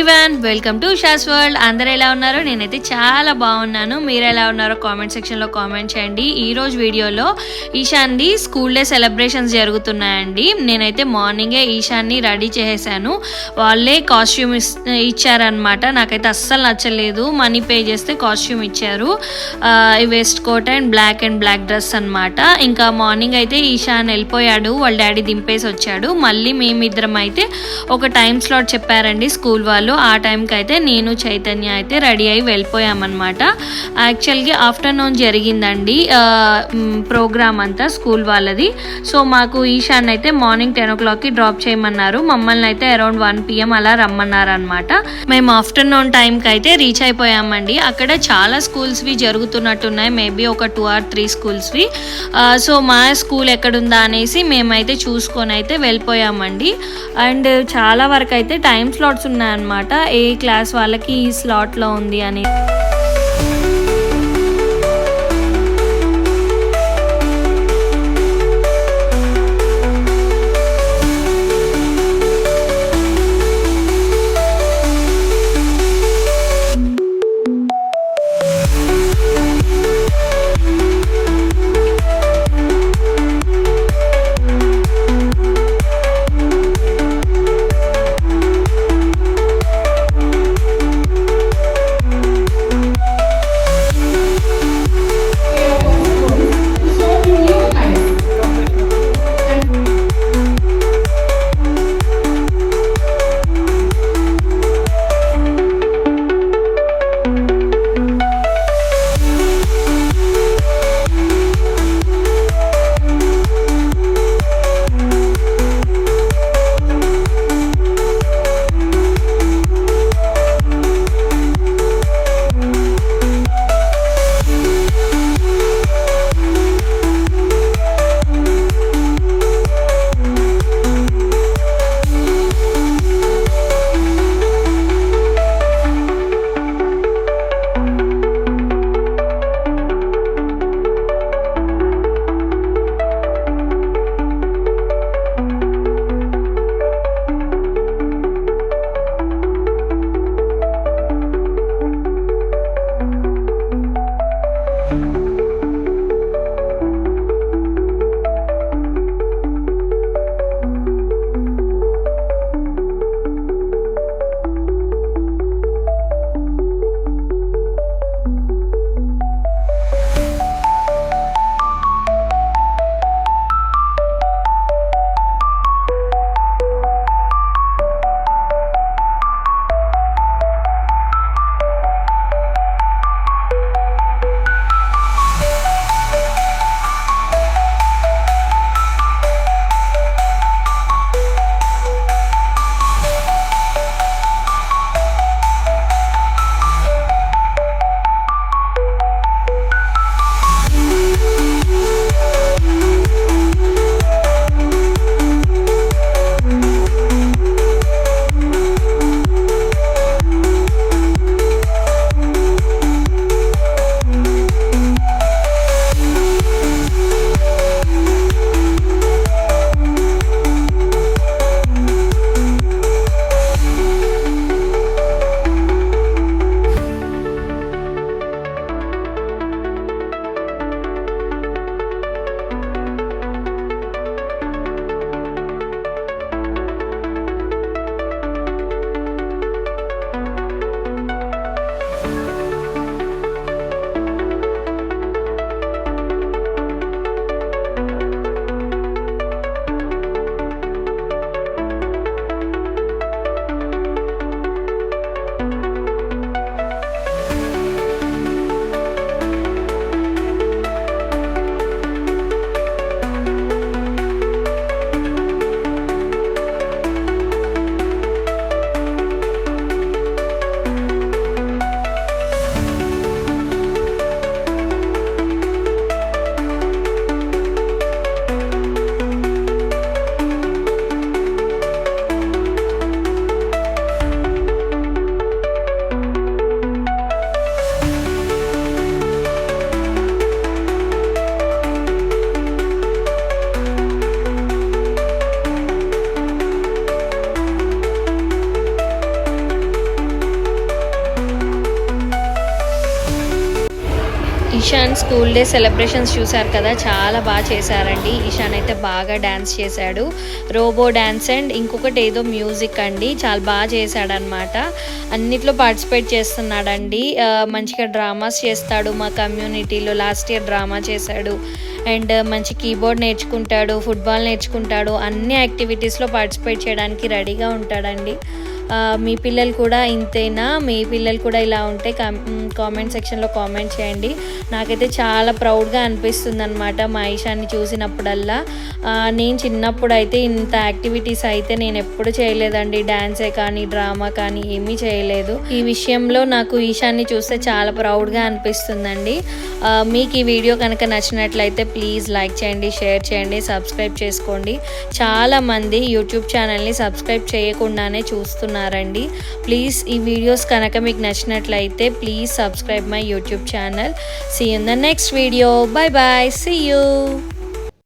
Everyone, welcome to Usha's world. అందరు ఎలా ఉన్నారు? నేనైతే చాలా బాగున్నాను. మీరు ఎలా ఉన్నారో కామెంట్ సెక్షన్లో కామెంట్ చేయండి. ఈరోజు వీడియోలో ఈశాన్ది స్కూల్ డే సెలబ్రేషన్స్ జరుగుతున్నాయండి. నేనైతే మార్నింగే ఈశాన్ని రెడీ చేసేసాను. వాళ్ళే కాస్ట్యూమ్ ఇచ్చారనమాట. నాకైతే అస్సలు నచ్చలేదు. మనీ పే చేస్తే కాస్ట్యూమ్ ఇచ్చారు. Waistcoat and black dress అనమాట. ఇంకా మార్నింగ్ అయితే ఈశాన్ వెళ్ళిపోయాడు, వాళ్ళ డాడీ దింపేసి వచ్చాడు. మళ్ళీ మేమిద్దరం అయితే ఒక టైం స్లాట్ చెప్పారండి స్కూల్ వాళ్ళు. ఆ టైంకి అయితే నేను చైతన్య అయితే రెడీ అయి వెళ్ళిపోయామన్నమాట. యాక్చువల్గా ఆఫ్టర్నూన్ జరిగిందండి ప్రోగ్రామ్ అంతా స్కూల్ వాళ్ళది. సో మాకు ఈశాన్ అయితే మార్నింగ్ 10 o'clockకి డ్రాప్ చేయమన్నారు. మమ్మల్ని అయితే అరౌండ్ 1 PM అలా రమ్మన్నారు అనమాట. మేము ఆఫ్టర్నూన్ టైంకి అయితే రీచ్ అయిపోయామండి. అక్కడ చాలా స్కూల్స్వి జరుగుతున్నట్టున్నాయి, మేబీ ఒక 2 or 3 స్కూల్స్వి. సో మా స్కూల్ ఎక్కడుందా అనేసి మేమైతే చూసుకొని అయితే వెళ్ళిపోయామండి. అండ్ చాలా వరకు అయితే టైం స్లాట్స్ ఉన్నాయన్నమాట, ఏ క్లాస్ వాళ్ళకి ఈ స్లాట్లో ఉంది అని. ఈశాన్ స్కూల్ డే సెలబ్రేషన్స్ చూసారు కదా, చాలా బాగా చేశారండి. ఈశాన్ అయితే బాగా డ్యాన్స్ చేశాడు, రోబో డ్యాన్స్ అండ్ ఇంకొకటి ఏదో మ్యూజిక్ అండి. చాలా బాగా చేశాడనమాట. అన్నిట్లో పార్టిసిపేట్ చేస్తున్నాడండి. మంచిగా డ్రామాస్ చేస్తాడు. మా కమ్యూనిటీలో లాస్ట్ ఇయర్ డ్రామా చేశాడు అండ్ మంచి కీబోర్డ్ నేర్చుకుంటాడు, ఫుట్బాల్ నేర్చుకుంటాడు. అన్ని యాక్టివిటీస్లో పార్టిసిపేట్ చేయడానికి రెడీగా ఉంటాడండి. మీ పిల్లలు కూడా ఇంతేనా? మీ పిల్లలు కూడా ఇలా ఉంటే కామెంట్ సెక్షన్లో కామెంట్ చేయండి. నాకైతే చాలా ప్రౌడ్గా అనిపిస్తుంది అనమాట మా ఈశాన్ని చూసినప్పుడల్లా. నేను చిన్నప్పుడు అయితే ఇంత యాక్టివిటీస్ అయితే నేను ఎప్పుడు చేయలేదండి. డ్యాన్సే కానీ డ్రామా కానీ ఏమీ చేయలేదు. ఈ విషయంలో నాకు ఈశాన్ని చూస్తే చాలా ప్రౌడ్గా అనిపిస్తుందండి. మీకు ఈ వీడియో కనుక నచ్చినట్లయితే ప్లీజ్ లైక్ చేయండి, షేర్ చేయండి, సబ్స్క్రైబ్ చేసుకోండి. చాలామంది యూట్యూబ్ ఛానల్ని సబ్స్క్రైబ్ చేయకుండానే చూస్తున్నారు. ప్లీజ్ ఈ వీడియోస్ కనుక మీకు నచ్చినట్లయితే please subscribe my YouTube channel. See you in the next video. Bye bye, see you.